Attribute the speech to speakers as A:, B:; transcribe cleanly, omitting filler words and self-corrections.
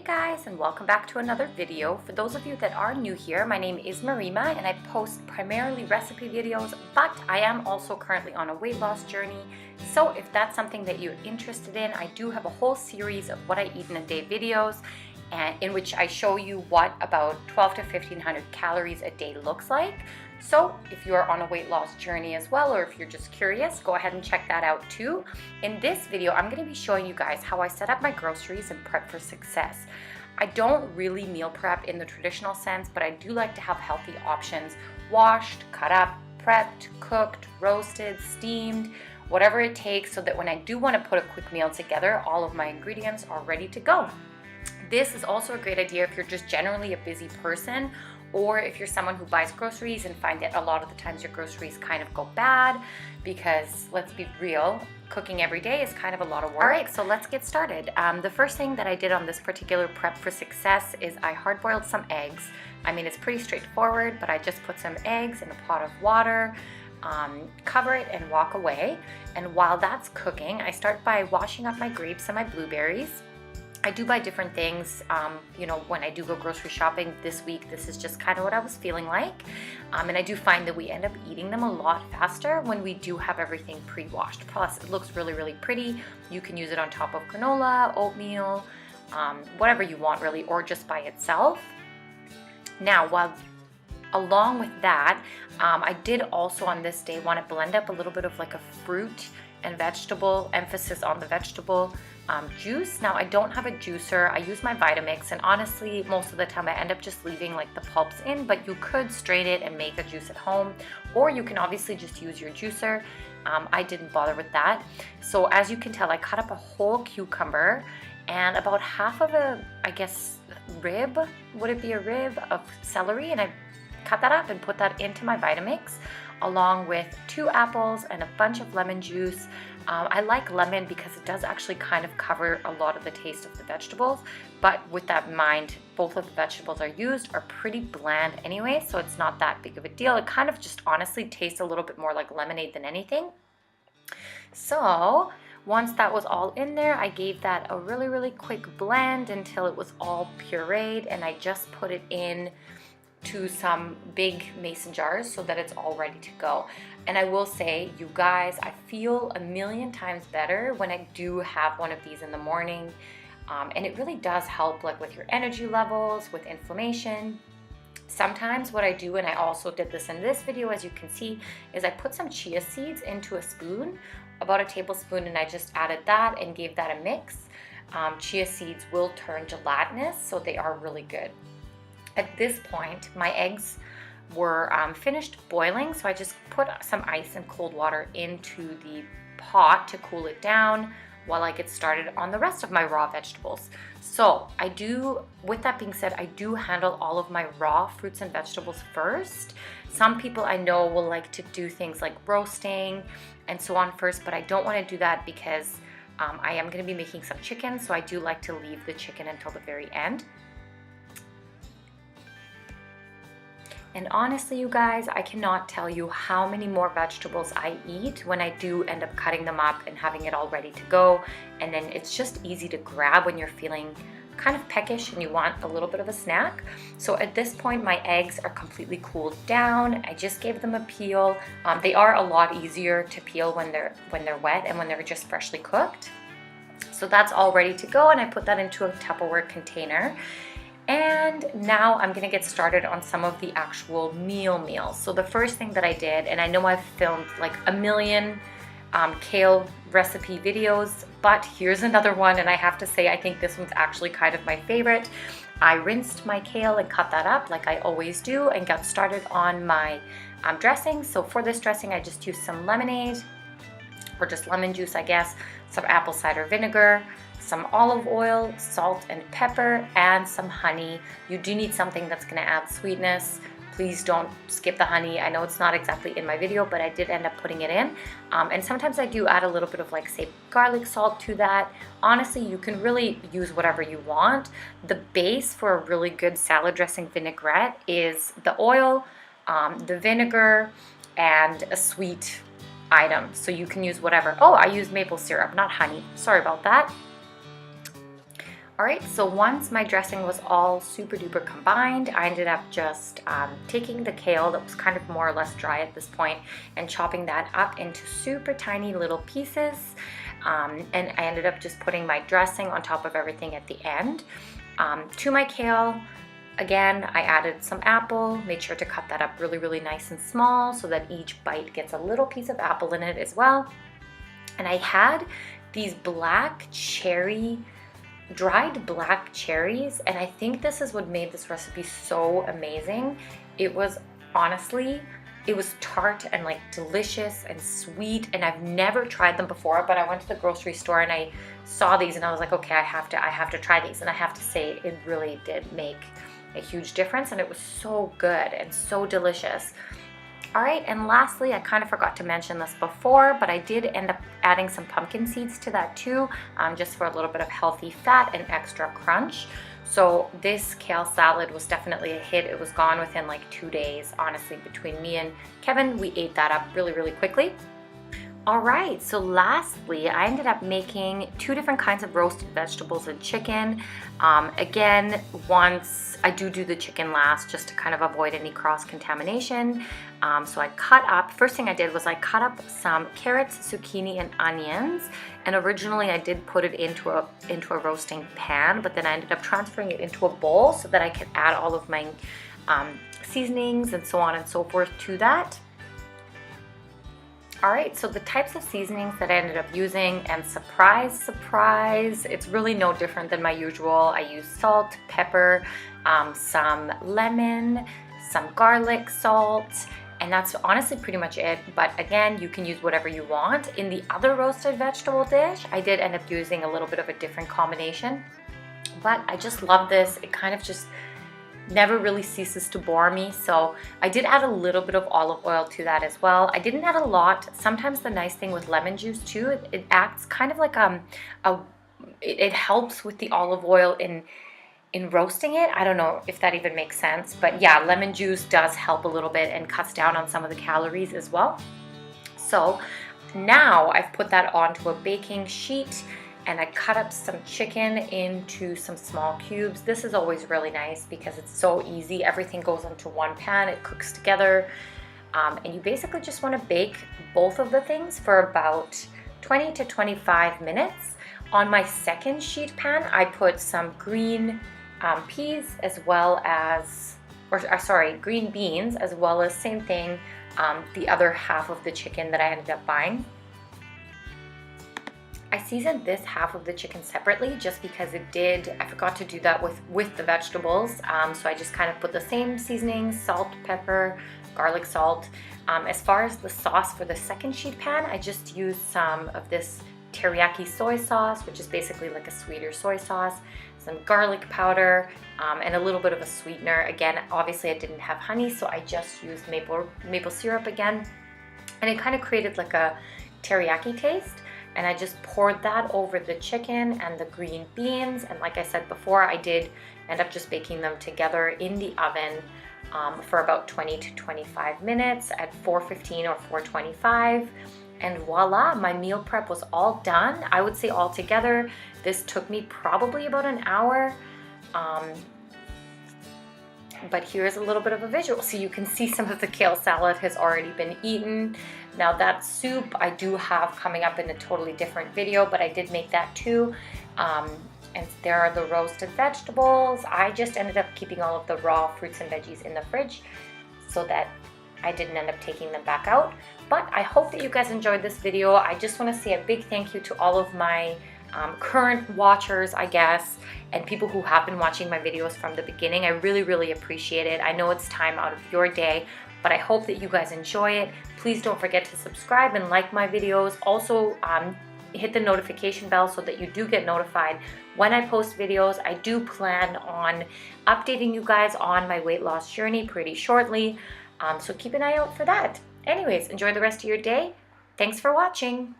A: guys, and welcome back to another video. For those of you that are new here, my name is Marima and I post primarily recipe videos, but I am also currently on a weight loss journey. So if that's something that you're interested in, I do have a whole series of what I eat in a day videos, and in which I show you what about 12 to 1500 calories a day looks like. So if you are on a weight loss journey as well, or if you're just curious, go ahead and check that out too. In this video, I'm going to be showing you guys how I set up my groceries and prep for success. I don't really meal prep in the traditional sense, but I do like to have healthy options: washed, cut up, prepped, cooked, roasted, steamed, whatever it takes, so that when I do want to put a quick meal together, all of my ingredients are ready to go. This is also a great idea if you're just generally a busy person, or if you're someone who buys groceries and find that a lot of the times your groceries kind of go bad, because let's be real, cooking every day is kind of a lot of work. All right, so let's get started. The first thing that I did on this particular prep for success is I hard-boiled some eggs. I mean, it's pretty straightforward, but I just put some eggs in a pot of water, cover it and walk away. And while that's cooking, I start by washing up my grapes and my blueberries. I do buy different things, when I do go grocery shopping this week. This is just kind of what I was feeling like. And I do find that we end up eating them a lot faster when we do have everything pre-washed. Plus, it looks really, really pretty. You can use it on top of granola, oatmeal, whatever you want really, or just by itself. Now, along with that, I did also on this day want to blend up a little bit of like a fruit and vegetable, emphasis on the vegetable juice. Now, I don't have a juicer. I use my Vitamix, and honestly, most of the time I end up just leaving like the pulps in, but you could strain it and make a juice at home, or you can obviously just use your juicer. I didn't bother with that. So as you can tell, I cut up a whole cucumber and about half of a, I guess, rib, would it be a rib of celery, and I cut that up and put that into my Vitamix, along with 2 apples and a bunch of lemon juice. I like lemon because it does actually kind of cover a lot of the taste of the vegetables, but with that in mind, both of the vegetables are pretty bland anyway, so it's not that big of a deal. It kind of just honestly tastes a little bit more like lemonade than anything. So once that was all in there, I gave that a really, really quick blend until it was all pureed, and I just put it in to some big mason jars so that it's all ready to go. And I will say, you guys, I feel a million times better when I do have one of these in the morning, and it really does help, like with your energy levels, with inflammation. Sometimes what I do, and I also did this in this video as you can see, is I put some chia seeds into a spoon, about a tablespoon, and I just added that and gave that a mix. Chia seeds will turn gelatinous, so they are really good. At this point, my eggs were finished boiling, so I just put some ice and cold water into the pot to cool it down while I get started on the rest of my raw vegetables. So with that being said, I do handle all of my raw fruits and vegetables first. Some people I know will like to do things like roasting and so on first, but I don't want to do that because I am going to be making some chicken, so I do like to leave the chicken until the very end. And honestly, you guys, I cannot tell you how many more vegetables I eat when I do end up cutting them up and having it all ready to go. And then it's just easy to grab when you're feeling kind of peckish and you want a little bit of a snack. So at this point, my eggs are completely cooled down. I just gave them a peel. They are a lot easier to peel when they're wet and when they're just freshly cooked. So that's all ready to go, and I put that into a Tupperware container. And now I'm gonna get started on some of the actual meals. So the first thing that I did, and I know I've filmed like a million kale recipe videos, but here's another one, and I have to say, I think this one's actually kind of my favorite. I rinsed my kale and cut that up like I always do, and got started on my dressing. So for this dressing, I just used some lemonade, or just lemon juice, I guess, some apple cider vinegar, some olive oil, salt and pepper, and some honey. You do need something that's gonna add sweetness. Please don't skip the honey. I know it's not exactly in my video, but I did end up putting it in. And sometimes I do add a little bit of like, say, garlic salt to that. Honestly, you can really use whatever you want. The base for a really good salad dressing vinaigrette is the oil, the vinegar, and a sweet item. So you can use whatever. Oh, I used maple syrup, not honey. Sorry about that. All right, so once my dressing was all super duper combined, I ended up just taking the kale that was kind of more or less dry at this point and chopping that up into super tiny little pieces. And I ended up just putting my dressing on top of everything at the end. To my kale, again, I added some apple, made sure to cut that up really, really nice and small so that each bite gets a little piece of apple in it as well. And I had these dried black cherries, and I think this is what made this recipe so amazing. It was honestly, it was tart and like delicious and sweet, and I've never tried them before, but I went to the grocery store and I saw these and I was like, okay, I have to try these. And I have to say, it really did make a huge difference, and it was so good and so delicious. All right, and lastly, I kind of forgot to mention this before, but I did end up adding some pumpkin seeds to that too, just for a little bit of healthy fat and extra crunch. So this kale salad was definitely a hit. It was gone within like 2 days. Honestly, between me and Kevin, we ate that up really, really quickly. All right, so lastly, I ended up making 2 different kinds of roasted vegetables and chicken. Again, once I do the chicken last just to kind of avoid any cross-contamination. So I cut up, first thing I did was I cut up some carrots, zucchini, and onions. And originally I did put it into a roasting pan, but then I ended up transferring it into a bowl so that I could add all of my seasonings and so on and so forth to that. All right, so the types of seasonings that I ended up using, and surprise, surprise, it's really no different than my usual. I use salt, pepper, some lemon, some garlic salt, and that's honestly pretty much it. But again, you can use whatever you want. In the other roasted vegetable dish, I did end up using a little bit of a different combination, but I just love this. It kind of just never really ceases to bore me. So I did add a little bit of olive oil to that as well. I didn't add a lot. Sometimes the nice thing with lemon juice too, it acts kind of like it helps with the olive oil in roasting it. I don't know if that even makes sense, but yeah, lemon juice does help a little bit and cuts down on some of the calories as well. So now I've put that onto a baking sheet, and I cut up some chicken into some small cubes. This is always really nice because it's so easy. Everything goes into one pan, it cooks together. And you basically just wanna bake both of the things for about 20 to 25 minutes. On my second sheet pan, I put some green peas as well as, green beans, as well as same thing, the other half of the chicken that I ended up buying. I seasoned this half of the chicken separately just because I forgot to do that with the vegetables. So I just kind of put the same seasonings, salt, pepper, garlic salt. As far as the sauce for the second sheet pan, I just used some of this teriyaki soy sauce, which is basically like a sweeter soy sauce, some garlic powder, and a little bit of a sweetener. Again, obviously I didn't have honey, so I just used maple syrup again. And it kind of created like a teriyaki taste. And I just poured that over the chicken and the green beans. And like I said before, I did end up just baking them together in the oven for about 20 to 25 minutes at 415 or 425. And voila, my meal prep was all done. I would say altogether, this took me probably about an hour. But here's a little bit of a visual. So you can see some of the kale salad has already been eaten. Now that soup I do have coming up in a totally different video, but I did make that too. And there are the roasted vegetables. I just ended up keeping all of the raw fruits and veggies in the fridge so that I didn't end up taking them back out. But I hope that you guys enjoyed this video. I just want to say a big thank you to all of my current watchers, I guess, and people who have been watching my videos from the beginning. I really, really appreciate it. I know it's time out of your day, but I hope that you guys enjoy it. Please don't forget to subscribe and like my videos. Also, hit the notification bell so that you do get notified when I post videos. I do plan on updating you guys on my weight loss journey pretty shortly, so keep an eye out for that. Anyways, enjoy the rest of your day. Thanks for watching.